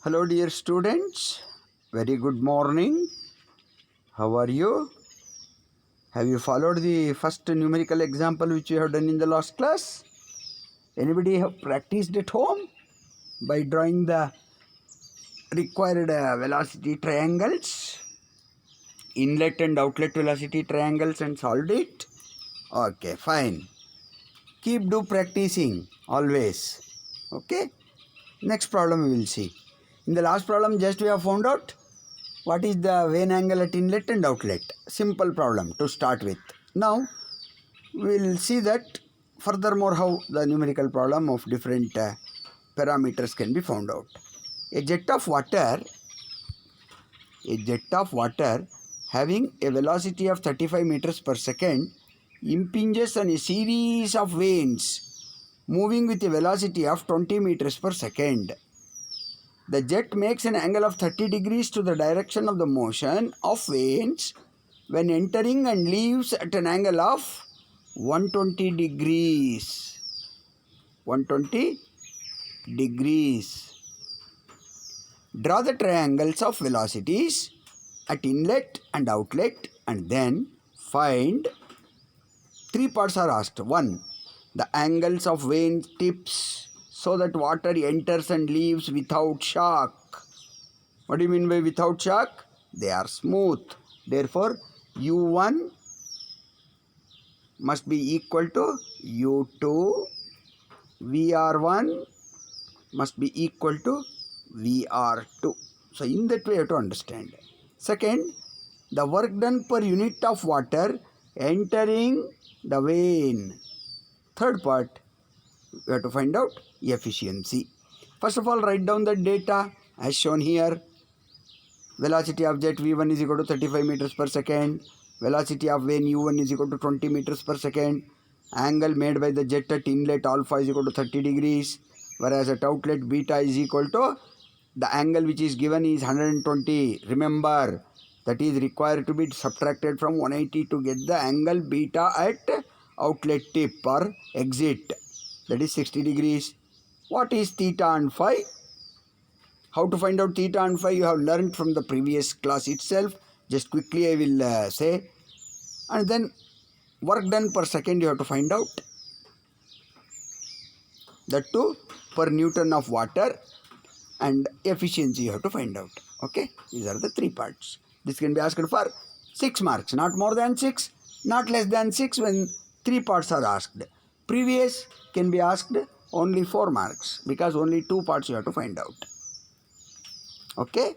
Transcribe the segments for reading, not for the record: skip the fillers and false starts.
Hello dear students, very good morning. How are you? Have you followed the first numerical example which you have done in the last class? Anybody have practiced at home by drawing the required velocity triangles, inlet and outlet velocity triangles and solved it? Okay, fine. Do practicing always. Okay, next problem we will see. In the last problem just we have found out what is the vane angle at inlet and outlet. Simple problem to start with. Now we will see that furthermore how the numerical problem of different parameters can be found out. A jet of water having a velocity of 35 meters per second impinges on a series of vanes moving with a velocity of 20 meters per second. The jet makes an angle of 30 degrees to the direction of the motion of vanes when entering and leaves at an angle of 120 degrees. 120 degrees. Draw the triangles of velocities at inlet and outlet and then find. Three parts are asked. 1. The angles of vane tips so that water enters and leaves without shock. What do you mean by without shock? They are smooth. Therefore, U1 must be equal to U2. VR1 must be equal to VR2. So, in that way you have to understand. Second, the work done per unit of water entering the vane. Third part, we have to find out efficiency. First of all, write down the data as shown here. Velocity of jet V1 is equal to 35 meters per second. Velocity of vane U1 is equal to 20 meters per second. Angle made by the jet at inlet alpha is equal to 30 degrees. Whereas at outlet beta is equal to the angle which is given is 120. Remember, that is required to be subtracted from 180 to get the angle beta at outlet tip or exit. That is 60 degrees. What is theta and phi? How to find out theta and phi you have learned from the previous class itself. Just quickly I will say. And then work done per second you have to find out. That too per Newton of water, and efficiency you have to find out. Okay, these are the three parts. This can be asked for 6 marks, not more than 6, not less than 6 when 3 parts are asked. Previous can be asked only 4 marks because only 2 parts you have to find out. Okay,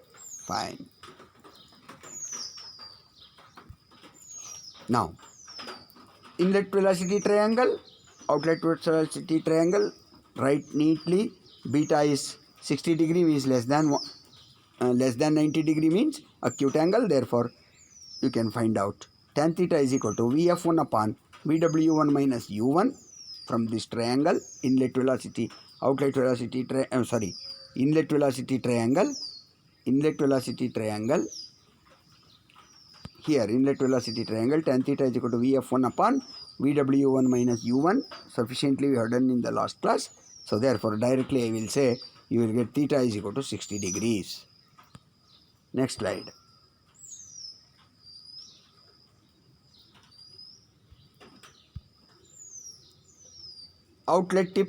fine. Now, inlet velocity triangle, outlet velocity triangle, write neatly. Beta is 60 degree means less than 90 degree means acute angle. Therefore, you can find out tan theta is equal to Vf1 upon Vw1 minus u1 from this triangle. Inlet velocity, outlet velocity, inlet velocity triangle. Inlet velocity triangle. Here, inlet velocity triangle, tan theta is equal to Vf1 upon Vw1 minus u1. Sufficiently we have done in the last class. So, therefore, directly I will say you will get theta is equal to 60 degrees. Next slide. Outlet tip,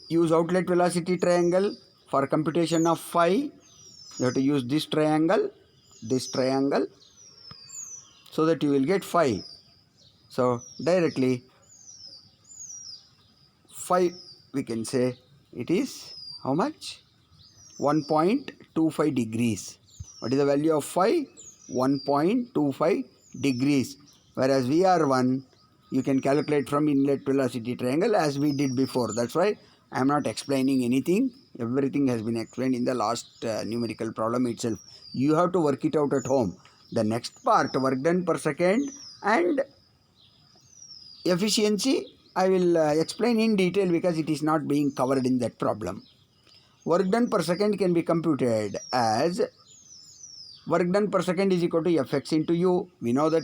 use outlet velocity triangle for computation of phi. You have to use this triangle, so that you will get phi. So directly phi we can say it is how much? 1.25 degrees. What is the value of phi? 1.25 degrees. Whereas VR1 you can calculate from inlet velocity triangle as we did before. That's why I am not explaining anything. Everything has been explained in the last numerical problem itself. You have to work it out at home. The next part, work done per second and efficiency, I will explain in detail because it is not being covered in that problem. Work done per second can be computed as work done per second is equal to Fx into u. We know that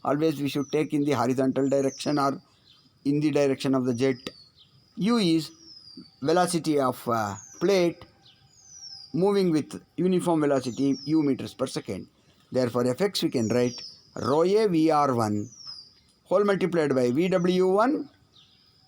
always we should take in the horizontal direction or in the direction of the jet. U is velocity of plate moving with uniform velocity u meters per second. Therefore, Fx we can write rho a Vr1 whole multiplied by Vw1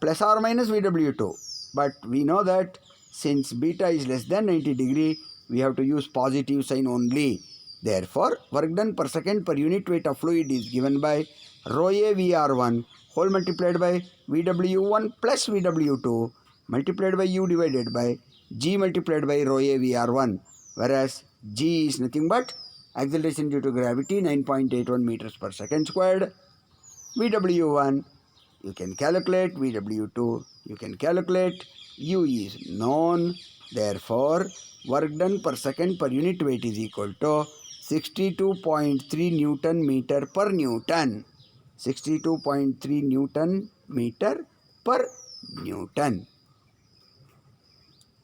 plus or minus Vw2. But we know that since beta is less than 90 degree, we have to use positive sign only. Therefore, work done per second per unit weight of fluid is given by rho a Vr1 whole multiplied by Vw1 plus Vw2 multiplied by u divided by g multiplied by rho a Vr1, whereas g is nothing but acceleration due to gravity 9.81 meters per second squared. Vw1 you can calculate, Vw2 you can calculate, u is known. Therefore, work done per second per unit weight is equal to 62.3 Newton meter per Newton. 62.3 Newton meter per Newton.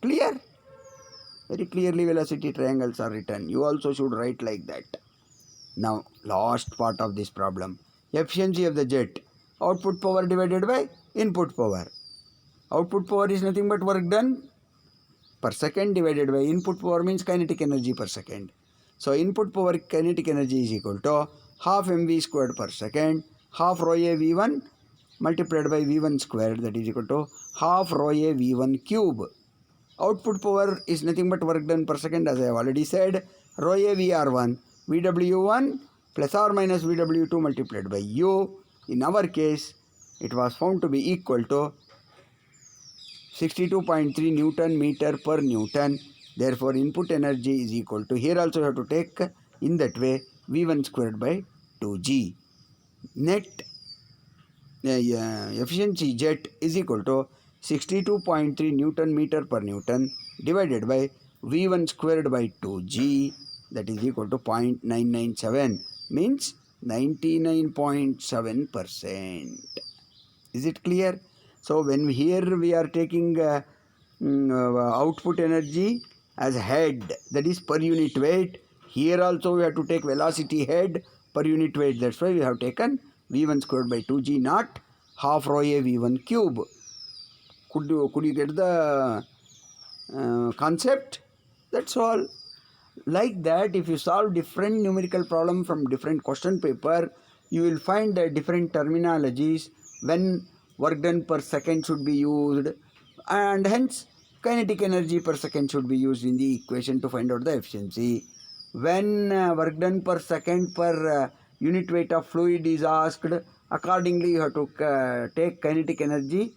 Clear? Very clearly velocity triangles are written. You also should write like that. Now, last part of this problem. Efficiency of the jet. Output power divided by input power. Output power is nothing but work done per second divided by input power means kinetic energy per second. So, input power kinetic energy is equal to half mv squared per second, half rho a v1 multiplied by v1 squared, that is equal to half rho a v1 cube. Output power is nothing but work done per second, as I have already said. Rho a Vr1 Vw1 plus or minus Vw2 multiplied by u. In our case, it was found to be equal to 62.3 Newton meter per Newton. Therefore, input energy is equal to, here also you have to take in that way, V1 squared by 2g. Net efficiency jet is equal to 62.3 Newton meter per Newton divided by V1 squared by 2g, that is equal to 0.997, means 99.7%. Is it clear? So, when here we are taking output energy as head, that is per unit weight, here also we have to take velocity head per unit weight. That's why we have taken V1 squared by 2g, not half rho a V1 cube. Could you get the concept? That's all. Like that, if you solve different numerical problem from different question paper, you will find different terminologies when work done per second should be used, and hence kinetic energy per second should be used in the equation to find out the efficiency. When work done per second per unit weight of fluid is asked, accordingly you have to take kinetic energy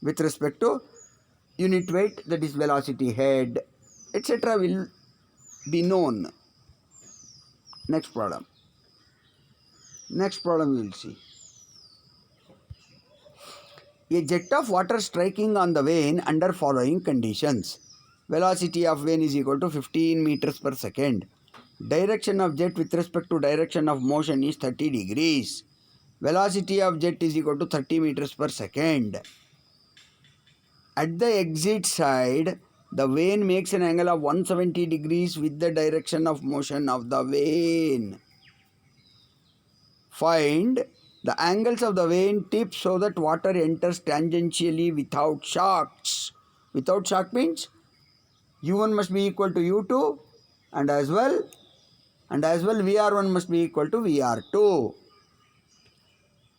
with respect to unit weight, that is velocity head, etc. will be known. Next problem. Next problem we will see. A jet of water striking on the vane under following conditions. Velocity of vane is equal to 15 meters per second. Direction of jet with respect to direction of motion is 30 degrees. Velocity of jet is equal to 30 meters per second. At the exit side, the vane makes an angle of 170 degrees with the direction of motion of the vane. Find the angles of the vane tip so that water enters tangentially without shocks. Without shock means u1 must be equal to u2, and as well Vr1 must be equal to Vr2.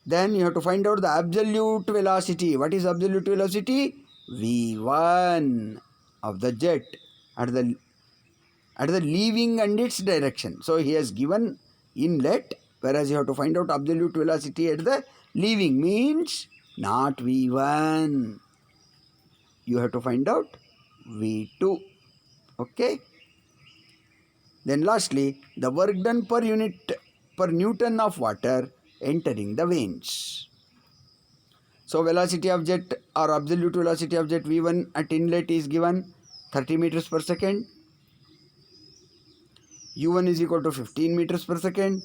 Then you have to find out the absolute velocity. What is absolute velocity? V1 of the jet at the leaving and its direction. So he has given inlet, whereas you have to find out absolute velocity at the leaving, means not V1. You have to find out V2. Okay. Then lastly, the work done per Newton of water entering the veins. So velocity of jet or absolute velocity of jet V1 at inlet is given 30 meters per second. U1 is equal to 15 meters per second.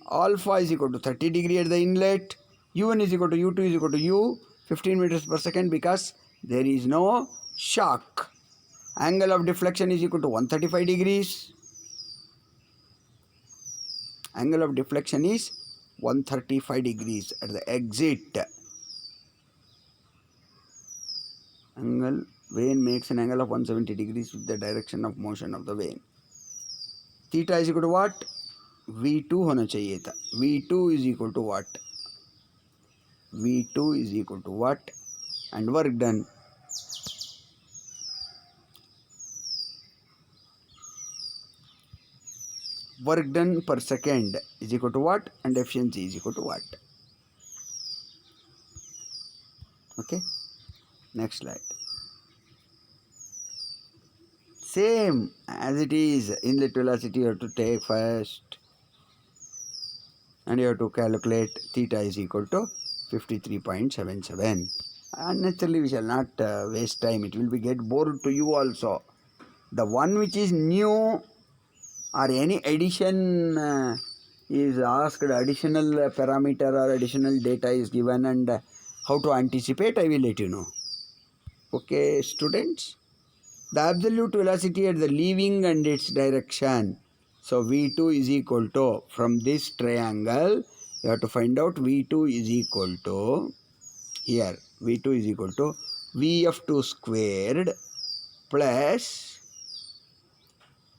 Alpha is equal to 30 degree at the inlet. U1 is equal to U2 is equal to U 15 meters per second because there is no shock. Angle of deflection is equal to 135 degrees. Angle of deflection is 135 degrees at the exit. Angle Vane makes an angle of 170 degrees with the direction of motion of the vane. Theta is equal to what? V2 होना चाहिए था. V2 is equal to what? V2 is equal to what? And work done. Work done per second is equal to what? And efficiency is equal to what? Okay. Next slide. Same as it is. Inlet velocity you have to take first. And you have to calculate theta is equal to 53.77. Unnecessarily we shall not waste time. It will be get bored to you also. The one which is new or any addition is asked, additional parameter or additional data is given, and how to anticipate I will let you know. Okay students, the absolute velocity at the leaving and its direction. So V2 is equal to, from this triangle you have to find out V2 is equal to, here V2 is equal to Vf2 squared plus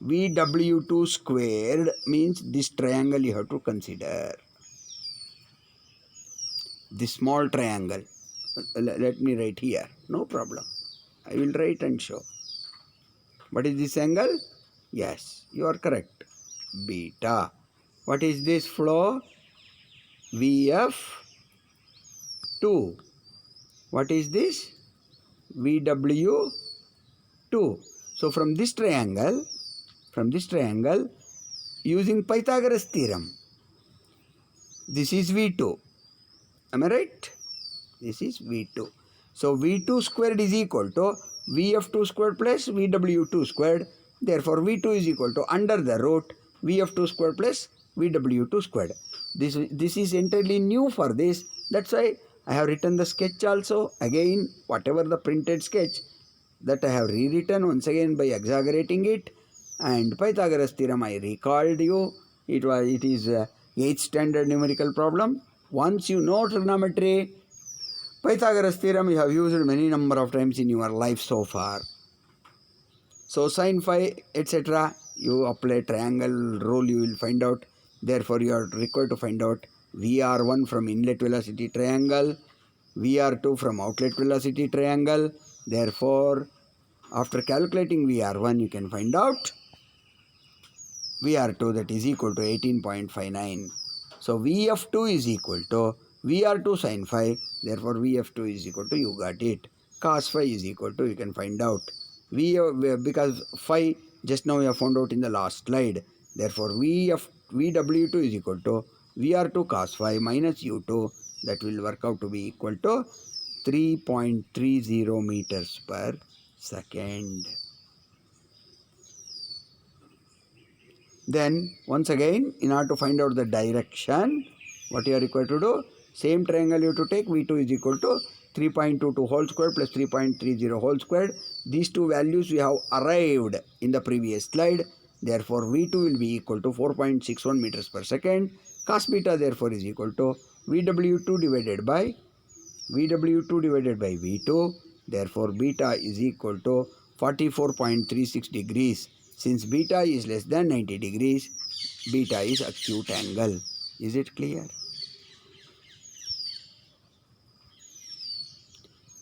Vw2 squared, means this triangle you have to consider. This small triangle. Let me write here. No problem. I will write and show. What is this angle? Yes, you are correct. Beta. What is this flow? Vf2. What is this? Vw2. So from this triangle, using Pythagoras theorem, this is V2. Am I right? This is V2. So V2 squared is equal to Vf2 squared plus Vw2 squared. Therefore V2 is equal to under the root Vf2 squared plus Vw2 squared. This is entirely new for this. That's why I have written the sketch also. Again, whatever the printed sketch, that I have rewritten once again by exaggerating it. And Pythagoras theorem I recalled you. It is 8th standard numerical problem. Once you know trigonometry, Pythagoras theorem you have used many number of times in your life so far. So sin phi etc. you apply triangle rule, you will find out. Therefore you are required to find out VR1 from inlet velocity triangle, VR2 from outlet velocity triangle. Therefore after calculating VR1 you can find out VR2, that is equal to 18.59. So VF2 is equal to VR2 sin phi. Therefore VF2 is equal to, you got it, cos phi is equal to, you can find out because phi just now we have found out in the last slide. Therefore VW2 is equal to VR2 cos phi minus U2, that will work out to be equal to 3.30 meters per second. Then once again, in order to find out the direction, what you are required to do, same triangle you have to take. V2 is equal to 3.22 whole squared plus 3.30 whole squared. These two values we have arrived in the previous slide. Therefore V2 will be equal to 4.61 meters per second. Cos beta therefore is equal to VW2 divided by V2. Therefore beta is equal to 44.36 degrees. Since beta is less than 90 degrees, beta is acute angle. Is it clear?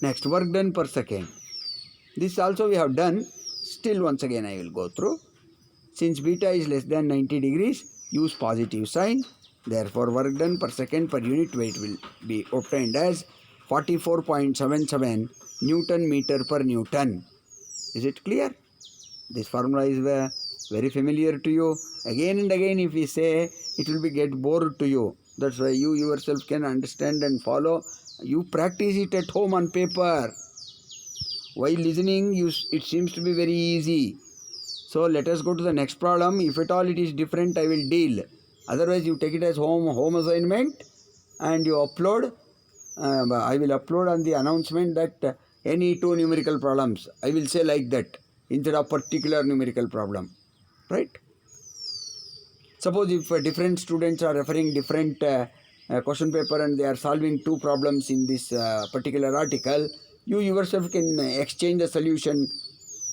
Next, work done per second. This also we have done. Still once again I will go through. Since beta is less than 90 degrees, use positive sign. Therefore work done per second per unit weight will be obtained as 44.77 Newton meter per Newton. Is it clear? This formula is very familiar to you. Again and again if we say, it will be get bored to you. That's why you yourself can understand and follow. You practice it at home on paper. While listening, it seems to be very easy. So let us go to the next problem. If at all it is different, I will deal. Otherwise you take it as home assignment and you upload. I will upload on the announcement that any two numerical problems. I will say like that, instead of particular numerical problem, right? Suppose if different students are referring different question paper and they are solving two problems in this particular article, you yourself can exchange the solution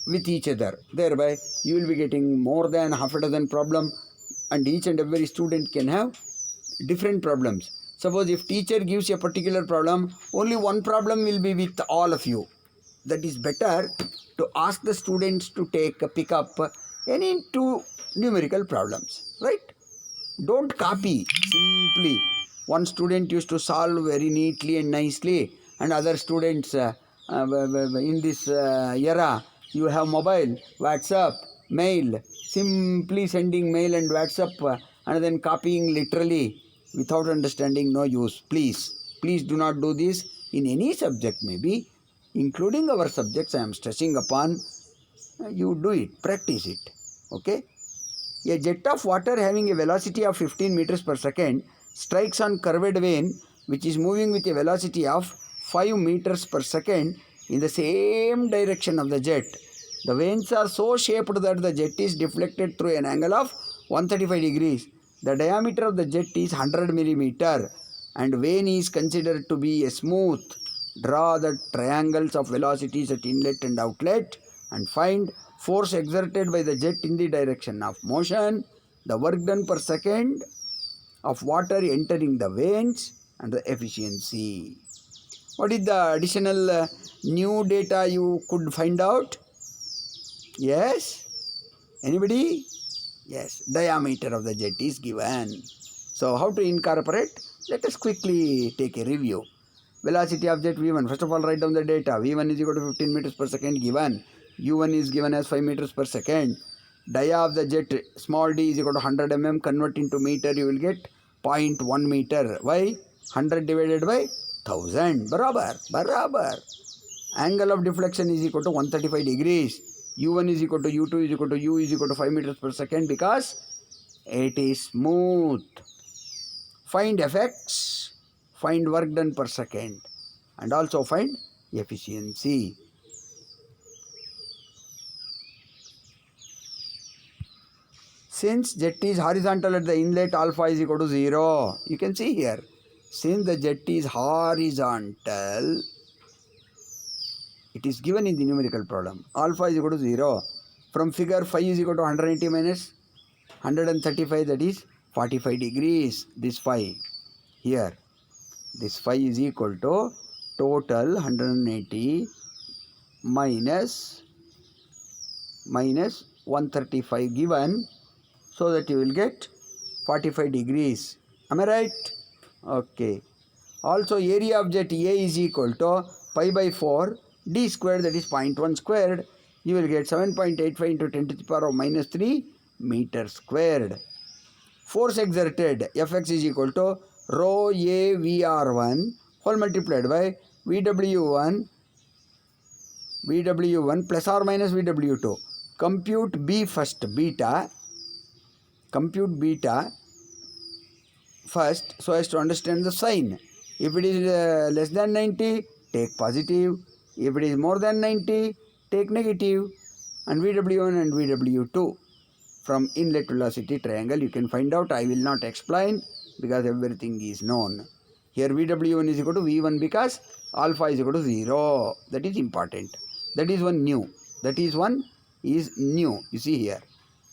with each other. Thereby, you will be getting more than half a dozen problem, and each and every student can have different problems. Suppose if teacher gives a particular problem, only one problem will be with all of you. That is better to ask the students to pick up any two numerical problems, right? Don't copy. Simply, one student used to solve very neatly and nicely, and other students in this era, you have mobile, WhatsApp, mail, simply sending mail and WhatsApp, and then copying literally without understanding, no use. Please do not do this in any subject, maybe, including our subjects. I am stressing upon you do it, practice it. Okay. A jet of water having a velocity of 15 meters per second strikes on curved vein which is moving with a velocity of 5 meters per second in the same direction of the jet. The veins are so shaped that the jet is deflected through an angle of 135 degrees. The diameter of the jet is 100 millimeter and vein is considered to be a smooth. Draw the triangles of velocities at inlet and outlet and find force exerted by the jet in the direction of motion, the work done per second of water entering the veins, and the efficiency. What is the additional new data you could find out? Yes? Anybody? Yes, diameter of the jet is given. So how to incorporate? Let us quickly take a review. Velocity of jet V1. First of all, write down the data. V1 is equal to 15 meters per second given. U1 is given as 5 meters per second. Dia of the jet small d is equal to 100 mm. Convert into meter, you will get 0.1 meter. Why? 100 divided by 1000. Barabar. Angle of deflection is equal to 135 degrees. U1 is equal to U2 is equal to U is equal to 5 meters per second because it is smooth. Find effects, find work done per second, and also find efficiency. Since jet is horizontal at the inlet, alpha is equal to 0. You can see here. Since the jet is horizontal, it is given in the numerical problem. Alpha is equal to 0. From figure, phi is equal to 180 minus 135, that is 45 degrees. This phi here. This phi is equal to total 180 minus 135 given, so that you will get 45 degrees. Am I right? Okay. Also, area of jet A is equal to pi by 4 d squared, that is 0.1 squared. You will get 7.85 into 10 to the power of minus 3 meter squared. Force exerted, Fx is equal to rho A VR1 whole multiplied by VW1 plus or minus VW2. Compute B first, beta. Compute beta first so as to understand the sign. If it is less than 90, take positive. If it is more than 90, take negative. And VW1 and VW2 from inlet velocity triangle you can find out. I will not explain because everything is known. Here VW1 is equal to V1 because alpha is equal to 0. That is important. That is one new. That is one is new. You see here.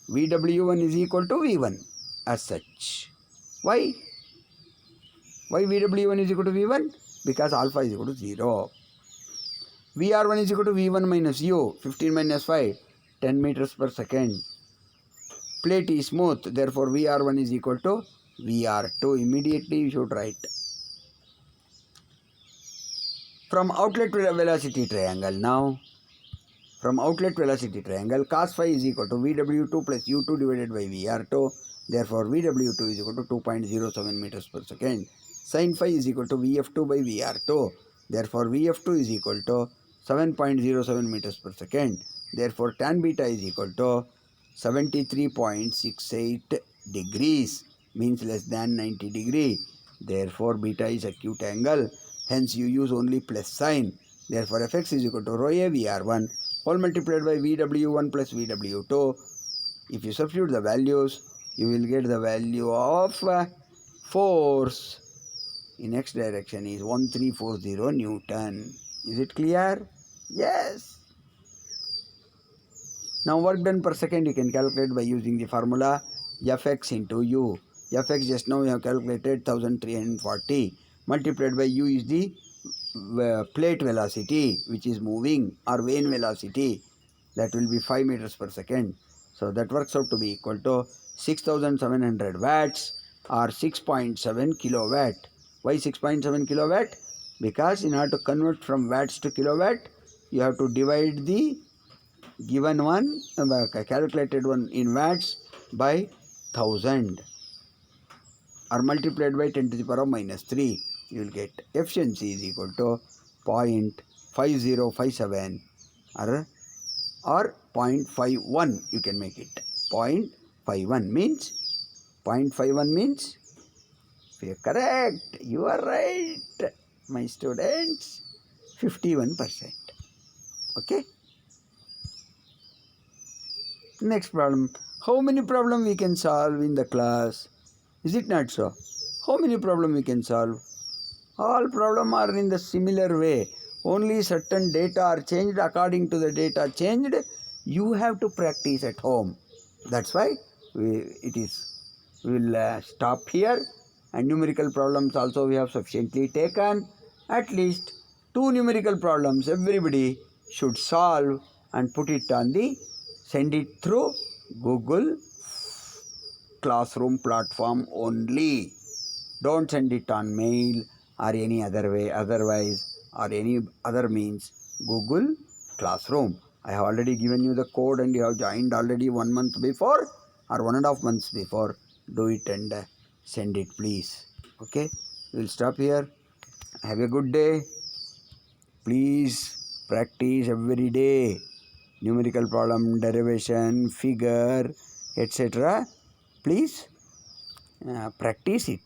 VW1 is equal to V1 as such. Why? Why VW1 is equal to V1? Because alpha is equal to 0. VR1 is equal to V1 minus U, 15 minus 5, 10 meters per second. Plate is smooth, therefore VR1 is equal to VR2. Immediately you should write. From outlet velocity triangle now. From outlet velocity triangle, cos phi is equal to VW2 plus U2 divided by VR2. Therefore, VW2 is equal to 2.07 meters per second. Sin phi is equal to VF2 by VR2. Therefore, VF2 is equal to 7.07 meters per second. Therefore, tan beta is equal to 73.68 degrees, means less than 90 degree. Therefore, beta is acute angle. Hence, you use only plus sign. Therefore, Fx is equal to rho A VR1 whole multiplied by VW1 plus VW2. If you substitute the values, you will get the value of force in x direction is 1340 Newton. Is it clear? Yes. Now work done per second you can calculate by using the formula Fx into U. Fx just now we have calculated 1340 multiplied by U is the plate velocity which is moving, or vane velocity, that will be 5 meters per second. So that works out to be equal to 6700 watts or 6.7 kilowatt. Why 6.7 kilowatt? Because in order to convert from watts to kilowatt you have to divide the given one, calculated one in watts by 1000 or multiplied by 10 to the power of minus 3. You will get efficiency is equal to 0.5057 or 0.51 you can make it. 0.51 means, you are correct, you are right, my students, 51%. Okay. Next problem. How many problems we can solve in the class? Is it not so? How many problems we can solve? All problems are in the similar way. Only certain data are changed. According to the data changed, you have to practice at home. That's why we will stop here. And numerical problems also we have sufficiently taken. At least 2 numerical problems everybody should solve and put it on the, send it through Google Classroom platform only. Don't send it on mail or any other way, otherwise, or any other means. Google Classroom. I have already given you the code and you have joined already 1 month before or 1.5 months before. Do it and send it, please. Okay, we'll stop here. Have a good day. Please practice every day. Numerical problem, derivation, figure, etc. Please practice it.